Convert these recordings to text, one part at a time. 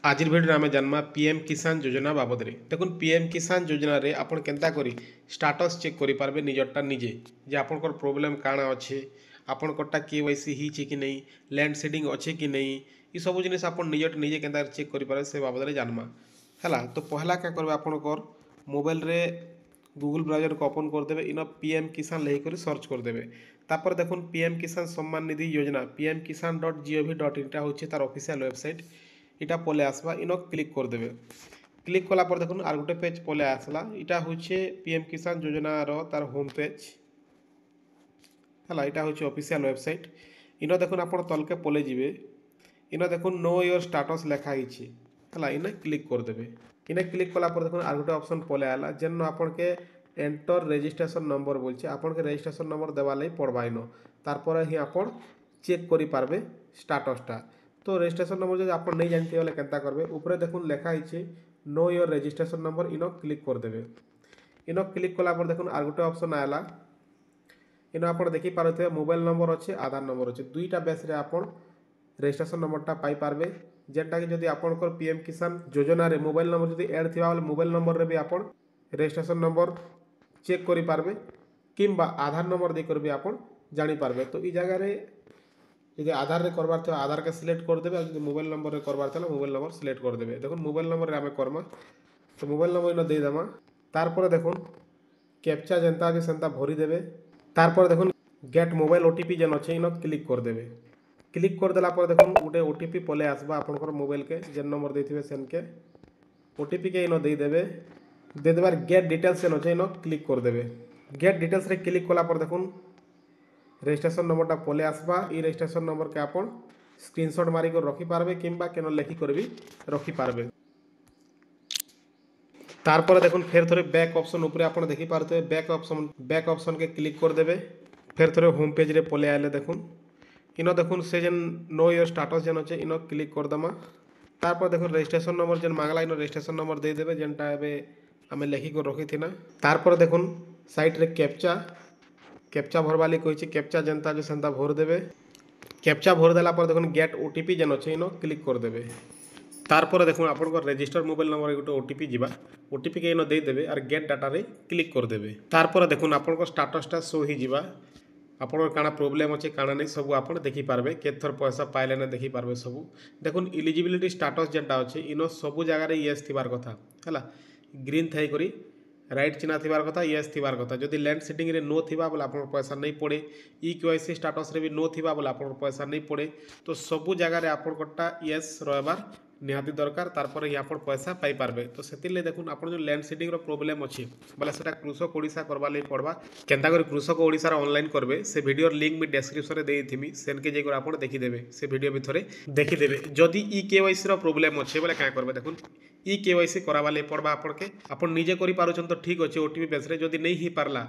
आज भिडियो आम जानमा पीएम किसान योजना बाबद में। देखो पीएम किसान योजना रे आपण केंता करी स्टाटस चेक करि पारबे निजरटा निजे जे आपनकर प्रॉब्लम काଣା अच्छे आपनकरटा केवाईसी हिची कि नहीं लैंड सीडिंग अच्छे कि नहीं ये सब जिनिस आपण निजट निजे केंता चेक करि पारबे से बाबद में जानमा हैला। तो पहला क्या करबे आपनकर मोबाइल रे गूगल ब्राउजर को ओपन कर देबे इन पीएम किसान लेहि करी सर्च कर देबे। तापर देखुन पीएम किसान सम्मान निधि योजना pmkisan.gov.in टा होचे तार ऑफिशियल वेबसाइट इटा पले आसवा इन क्लिक कर देबे। क्लिक कला पर देखुन आर गोटे पेज पले आसला इटा होचे पीएम किसान योजना रो तार होम पेज हला इटा होचे ऑफिशियल वेबसाइट इन देखुन आपण तलके पले जिवे इन देखुन नो योर स्टेटस लेखा हिची हला इन क्लिक कर देबे। इन क्लिक कला पर देखुन आर गोटे ऑप्शन पले आला जेन आपण के एंटर रजिस्ट्रेशन नंबर बोलछे आपण के रजिस्ट्रेशन नंबर देवा लई पड़बा इन तारपर ही आपण चेक करि पारबे स्टेटस टा। तो रजिस्ट्रेशन नंबर जो आप नहीं जानते बोले केंता करबे ऊपर देखुन लेखा है know your registration number in click कर देबे। इन क्लिक कला पर देखुन आर गोटे ऑप्शन आला इन आप देखि पारथे मोबाइल नंबर अच्छे आधार नंबर अच्छे दुईटा बेस रे आपण रजिस्ट्रेशन नंबरटा पाई पारबे जेनटा कि जदि आपनकर पीएम किसान योजना रे मोबाइल नंबर जदि ऐड थिबा बोले मोबाइल नंबर रे भी आपण रजिस्ट्रेशन नंबर चेक करि पारबे किंबा आधार नंबर दे कर भी आपण जानि पारबे। तो ई जगह रे यदि आधार रे करबार थे आधार के सिलेक्ट कर देबे यदि मोबाइल नंबर रे करबार थे मोबाइल नंबर सिलेक्ट कर देबे। देखो मोबाइल नंबर रे आमे करमा तो मोबाइल नंबर इन दे देमा तारपर देखुन कैप्चा जनता जे सेंता भरी देबे तारपर देखुन गेट मोबाइल ओटीपी जन अच्छे इन क्लिक कर देबे। क्लिक कर देला पर देखुन गोटे ओटीपी पले आसबा आपनकर मोबाइल के जेन नंबर देथिबे सेन के ओटीपी के इन दे देबे दे देबार गेट डिटेल्स जन अच्छे इन क्लिक कर देबे। गेट डिटेल्स रे क्लिक कला पर देखुन रजिस्ट्रेशन नंबरटा पले आसबा ई रजिस्ट्रेशन नंबर के आपण स्क्रीनशॉट मारी कर रखि पारबे किंबा केन लेखि कर भी रखि पारबे। तारपर देखुन फेर थोड़े बैक ऑप्शन ऊपर आपण देखि पारते बैक ऑप्शन के क्लिक कर देबे फेर थोड़े होम पेज रे पले आले देखुन इन देखुन से जन नो योर स्टेटस जन अच्छे इन क्लिक कर दमा तारपर देखुन रजिस्ट्रेशन नंबर जन मांगला इन रजिस्ट्रेशन नंबर दे देबे जेनटा एबे आमे लेखि कर रखि थिना। तारपर देखुन साइड रे कैप्चा भरवाली कही कैप्चा जनता जो सेंता भर देबे कैप्चा भर देला पर देखुन गेट ओटीपी जन अच्छे इन क्लिक कर देबे। तारपर देखुन आपन रजिस्टर मोबाइल नंबर गोटे ओटीपी जीवा ओटीपी के इन दे देबे और गेट डाटा रे क्लिक कर देबे। तारपर देखुन आपन स्टेटसटा शो ही जीवा आपन काना प्रॉब्लम अच्छे काना नहीं सब आपन देखि पारबे केथर पैसा पाइले ना देखि पारबे सब। देखुन एलिजिबिलिटी स्टेटस जेनटा अच्छे इन सब जगह रे यस थिबार कथा हैला ग्रीन थाई करी राइट चिन्ह थिबार कथा यस थिबार कथा जदि लैंड सीडिंग रे नो थिबा बोले आपन पैसा नहीं पड़े ई केवाईसी स्टेटस रे भी नो थिबा बोले आपन पैसा नहीं पड़े। तो सबु जगह रे आपन कटा यस रहबार निहाती दरकार तारपर ही आपन पैसा पाई पारबे। तो सेतिले देखुन आपन जो लैंड सीडिंग रो प्रॉब्लम अछि बोले सेटा कृषक ओडिसा करबा लई पड़बा केंता करी कृषक ओडिसा रो ऑनलाइन करबे से वीडियो लिंक भी डिस्क्रिप्शन रे देई थिमी सेन के जेकर आपन देखि देबे से वीडियो भी थोरे देखि देबे। जदि ई केवाईसी रो प्रॉब्लम अछि बोले का करबे देखुन ई केवाईसी कराबा लई पड़बा आपन के आपन निजे करि पारुछन तो ठीक अछि ओटीपी बेस रे जदि नहीं ही पारला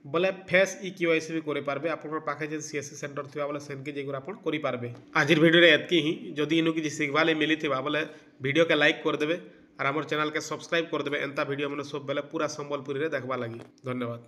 बोले फेस ई केवाईसी भी करे पारबे आपन पाखे जे सीएससी सेंटर थिबा बोले सेन के जेकर आपन करि पारबे। आजिर वीडियो रे एतकी ही जदि इनु कि सिखबा ले मिली थिबा बोले वीडियो के लाइक कर देबे और हमर चैनल के सब्सक्राइब कर देबे एंता वीडियो मन सब बेले पूरा संबलपुरी रे देखबा लागि। धन्यवाद।